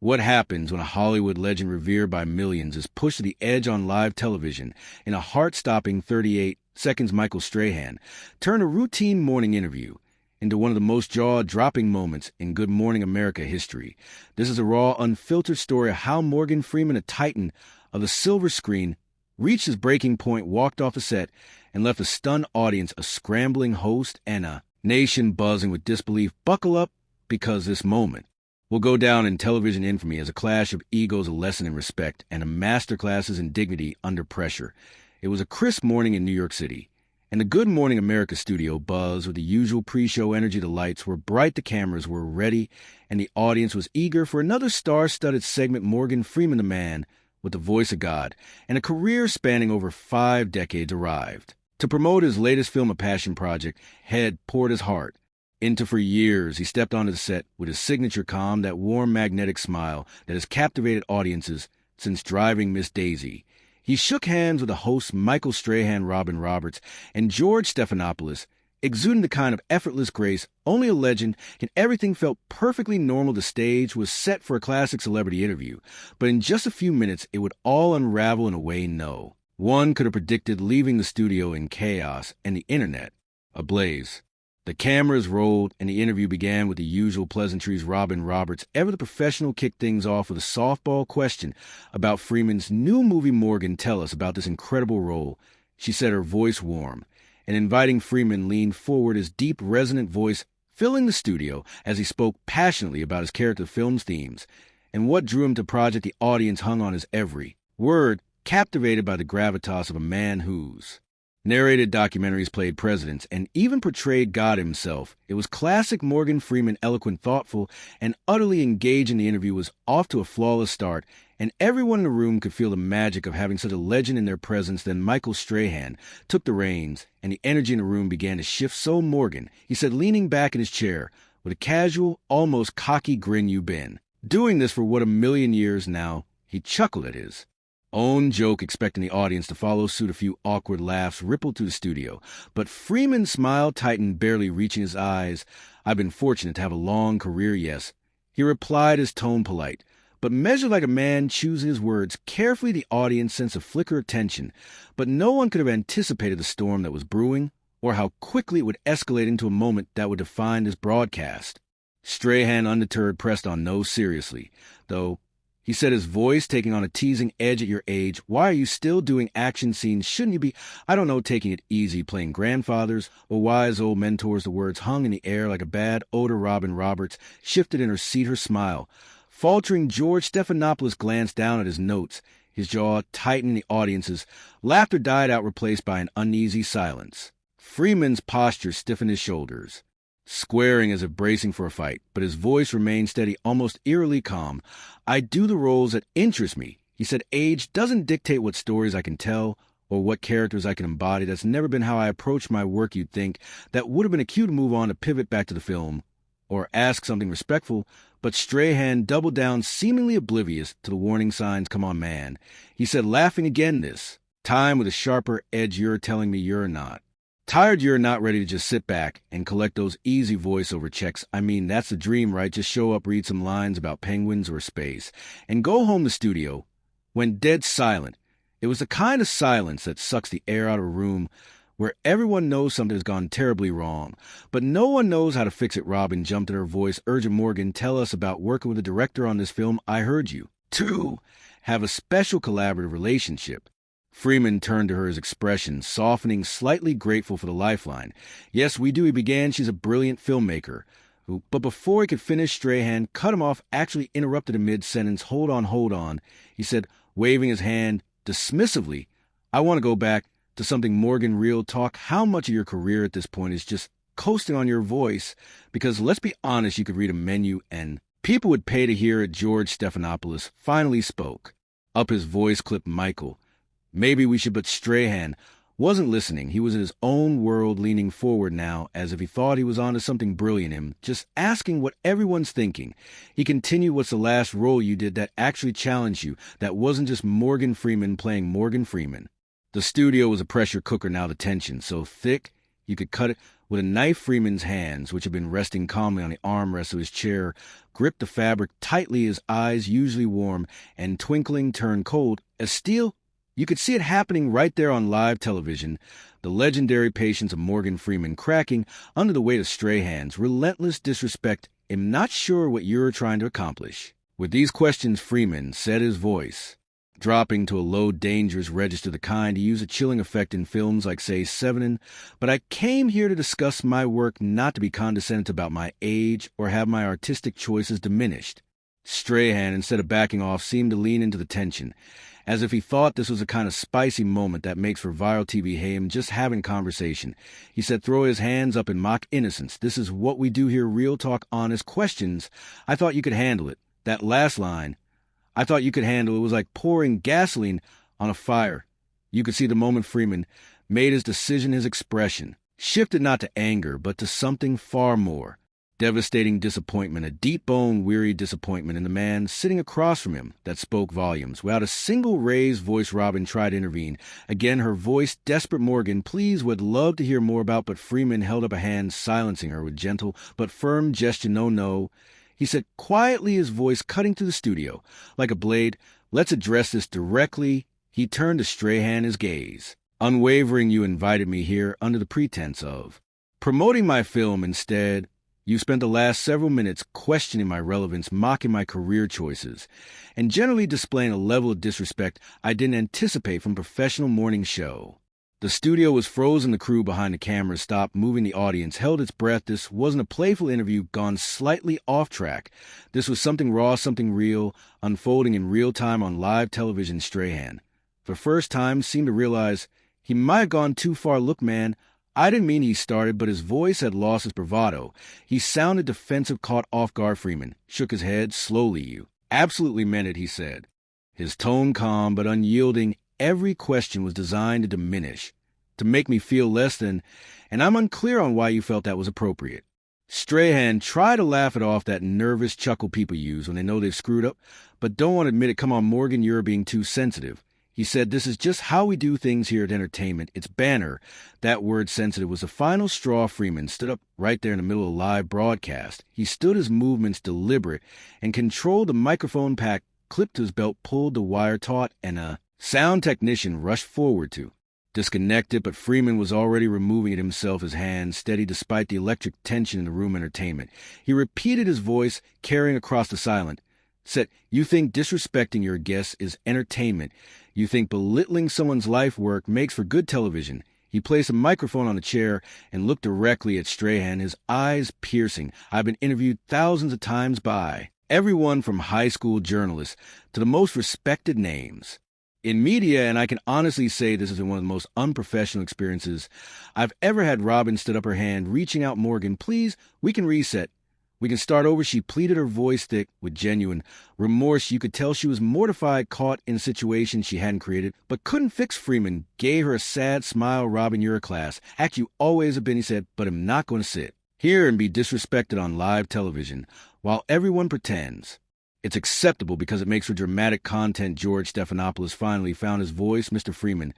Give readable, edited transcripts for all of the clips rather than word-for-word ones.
What happens when a Hollywood legend revered by millions is pushed to the edge on live television in a heart-stopping 38 seconds? Michael Strahan turned a routine morning interview into one of the most jaw-dropping moments in Good Morning America history. This is a raw, unfiltered story of how Morgan Freeman, a titan of the silver screen, reached his breaking point, walked off the set, and left a stunned audience, a scrambling host, and a nation buzzing with disbelief. Buckle up, because this moment will go down in television infamy as a clash of egos, a lesson in respect, and a masterclass in dignity under pressure. It was a crisp morning in New York City, and the Good Morning America studio buzzed with the usual pre-show energy. The lights were bright, the cameras were ready, and the audience was eager for another star-studded segment. Morgan Freeman, the man with the voice of God and a career spanning over 5 decades, arrived to promote his latest film, a passion project, had poured his heart into for years. He stepped onto the set with his signature calm, that warm, magnetic smile that has captivated audiences since Driving Miss Daisy. He shook hands with the hosts Michael Strahan, Robin Roberts, and George Stephanopoulos, exuding the kind of effortless grace only a legend can. Everything felt perfectly normal. The stage was set for a classic celebrity interview, but in just a few minutes it would all unravel in a way no one could have predicted, leaving the studio in chaos and the internet ablaze. The cameras rolled, and the interview began with the usual pleasantries. Robin Roberts, ever the professional, kicked things off with a softball question about Freeman's new movie. Morgan, tell us about this incredible role, she said, her voice warm and inviting. Freeman leaned forward, his deep, resonant voice filling the studio as he spoke passionately about his character, film's themes, and what drew him to project. The audience hung on his every word, captivated by the gravitas of a man whose narrated documentaries played presidents and even portrayed God himself. It was classic Morgan Freeman, eloquent, thoughtful, and utterly engaging. The interview was off to a flawless start, and everyone in the room could feel the magic of having such a legend in their presence. Then Michael Strahan took the reins, and the energy in the room began to shift. So Morgan, he said, leaning back in his chair with a casual, almost cocky grin, you've been doing this for what, a million years now? He chuckled at his own joke, expecting the audience to follow suit. A few awkward laughs rippled through the studio, but Freeman's smile tightened, barely reaching his eyes. I've been fortunate to have a long career, yes, he replied, his tone polite, but measured like a man choosing his words carefully. The audience sensed a flicker of tension, but no one could have anticipated the storm that was brewing, or how quickly it would escalate into a moment that would define this broadcast. Strahan, undeterred, pressed on. No, seriously, though, he said, his voice taking on a teasing edge. At your age, why are you still doing action scenes? Shouldn't you be, I don't know, taking it easy, playing grandfathers or wise old mentors? The words hung in the air like a bad odor. Robin Roberts shifted in her seat, her smile faltering. George Stephanopoulos glanced down at his notes, his jaw tightened. The audience's laughter died out, replaced by an uneasy silence. Freeman's posture stiffened, his shoulders squaring as if bracing for a fight, but his voice remained steady, almost eerily calm. I do the roles that interest me, he said. Age doesn't dictate what stories I can tell or what characters I can embody. That's never been how I approach my work. You'd think that would have been a cue to move on, to pivot back to the film or ask something respectful, but Strahan doubled down, seemingly oblivious to the warning signs. Come on, man, he said, laughing again, this time with a sharper edge. You're telling me you're not tired? You're not ready to just sit back and collect those easy voiceover checks? I mean, that's the dream, right? Just show up, read some lines about penguins or space, and go home. The studio went dead silent. It was the kind of silence that sucks the air out of a room where everyone knows something has gone terribly wrong, but no one knows how to fix it. Robin jumped in, her voice urgent. Morgan, tell us about working with the director on this film. I heard you two have a special collaborative relationship. Freeman turned to her, his expression softening, slightly grateful for the lifeline. Yes, we do, he began. She's a brilliant filmmaker. But before he could finish, Strahan cut him off, actually interrupted in mid-sentence. Hold on, he said, waving his hand dismissively. I want to go back to something, Morgan, real talk. How much of your career at this point is just coasting on your voice? Because let's be honest, you could read a menu and people would pay to hear it. George Stephanopoulos finally spoke up, his voice clipped. Michael, maybe we should, but Strahan wasn't listening. He was in his own world, leaning forward now as if he thought he was onto something brilliant in him, just asking what everyone's thinking. He continued, what's the last role you did that actually challenged you, that wasn't just Morgan Freeman playing Morgan Freeman? The studio was a pressure cooker now, the tension so thick you could cut it. With a knife, Freeman's hands, which had been resting calmly on the armrest of his chair, gripped the fabric tightly, his eyes, usually warm and twinkling, turned cold as steel. You could see it happening right there on live television, the legendary patience of Morgan Freeman cracking under the weight of Strahan's relentless disrespect. "I'm not sure what you're trying to accomplish." With these questions, Freeman set his voice, dropping to a low, dangerous register, the kind you use a chilling effect in films like, say, Seven. "But I came here to discuss my work, not to be condescending about my age or have my artistic choices diminished." Strahan, instead of backing off, seemed to lean into the tension, as if he thought this was a kind of spicy moment that makes for viral TV him just having conversation. He said, throw his hands up in mock innocence. "This is what we do here, real talk, honest questions. I thought you could handle it." That last line, "I thought you could handle it," was like pouring gasoline on a fire. You could see the moment Freeman made his decision, his expression shifted not to anger, but to something far more. Devastating disappointment, a deep-bone, weary disappointment in the man sitting across from him that spoke volumes. Without a single raised voice, Robin tried to intervene. Again, her voice, desperate. "Morgan, please, would love to hear more about," but Freeman held up a hand, silencing her with gentle but firm gesture. "No," he said quietly, his voice cutting through the studio like a blade. "Let's address this directly." He turned to Strahan, his gaze unwavering. "You invited me here under the pretense of promoting my film. Instead, you spent the last several minutes questioning my relevance, mocking my career choices, and generally displaying a level of disrespect I didn't anticipate from a professional morning show." The studio was frozen. The crew behind the camera stopped moving. The audience held its breath. This wasn't a playful interview gone slightly off track. This was something raw, something real, unfolding in real time on live television. Strahan, for the first time, seemed to realize he might have gone too far. "Look, man, I didn't mean," he started, but his voice had lost its bravado. He sounded defensive, caught off guard. Freeman shook his head slowly. "You absolutely meant it," he said, his tone calm but unyielding. "Every question was designed to diminish, to make me feel less than, and I'm unclear on why you felt that was appropriate." Strahan tried to laugh it off, that nervous chuckle people use when they know they've screwed up, but don't want to admit it. "Come on, Morgan, you're being too sensitive." He said, "This is just how we do things here at entertainment. It's banner." That word, sensitive, was the final straw. Freeman stood up right there in the middle of a live broadcast. He stood, his movements deliberate and controlled. The microphone pack clipped to his belt, pulled the wire taut, and a sound technician rushed forward to disconnect it, but Freeman was already removing it himself, his hands steady despite the electric tension in the room. "Entertainment," he repeated, his voice carrying across the silent. Said, "You think disrespecting your guests is entertainment. You think belittling someone's life work makes for good television." He placed a microphone on a chair and looked directly at Strahan, his eyes piercing. "I've been interviewed thousands of times by everyone from high school journalists to the most respected names in media, and I can honestly say this is one of the most unprofessional experiences I've ever had." Robin stood up, her hand reaching out. "Morgan, please, we can reset. We can start over," she pleaded, her voice thick with genuine remorse. You could tell she was mortified, caught in a situation she hadn't created, but couldn't fix. Freeman gave her a sad smile. "Robin, you're a class act. You always have been," he said, "but I'm not going to sit here and be disrespected on live television while everyone pretends it's acceptable because it makes for dramatic content." George Stephanopoulos finally found his voice. "Mr. Freeman,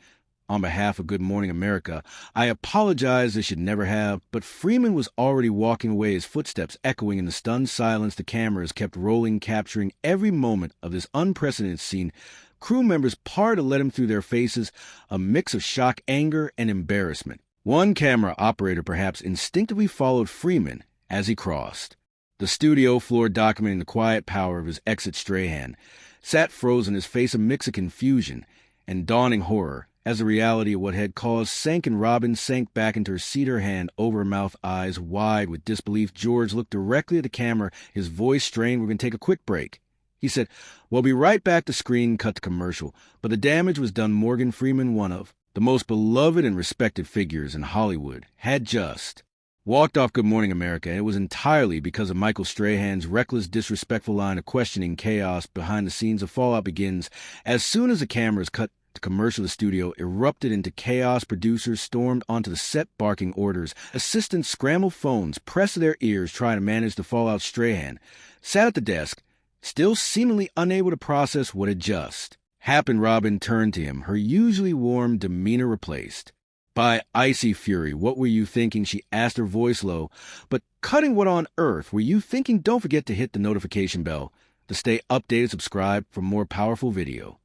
on behalf of Good Morning America, I apologize. This should never have." But Freeman was already walking away, his footsteps echoing in the stunned silence. The cameras kept rolling, capturing every moment of this unprecedented scene. Crew members parted to let him through, their faces a mix of shock, anger, and embarrassment. One camera operator perhaps instinctively followed Freeman as he crossed the studio floor, documenting the quiet power of his exit. Strahan sat frozen, his face a mix of confusion and dawning horror as the reality of what had caused sank in. Robin sank back into her seat, her hand over her mouth, eyes wide with disbelief. George looked directly at the camera, his voice strained. "We're going to take a quick break," he said. "We'll be right back." The screen cut to commercial, but the damage was done. Morgan Freeman, one of the most beloved and respected figures in Hollywood, had just walked off Good Morning America, and it was entirely because of Michael Strahan's reckless, disrespectful line of questioning. Chaos behind the scenes of Fallout begins. As soon as the cameras cut to commercial, the studio erupted into chaos. Producers stormed onto the set barking orders. Assistants scrambled phones, pressed to their ears, trying to manage the fallout. Strahan sat at the desk, still seemingly unable to process what had just happened. Robin turned to him, her usually warm demeanor replaced By Icy Fury, what were you thinking? She asked her voice low. But cutting what on earth were you thinking? Don't forget to hit the notification bell to stay updated. Subscribe for more powerful video.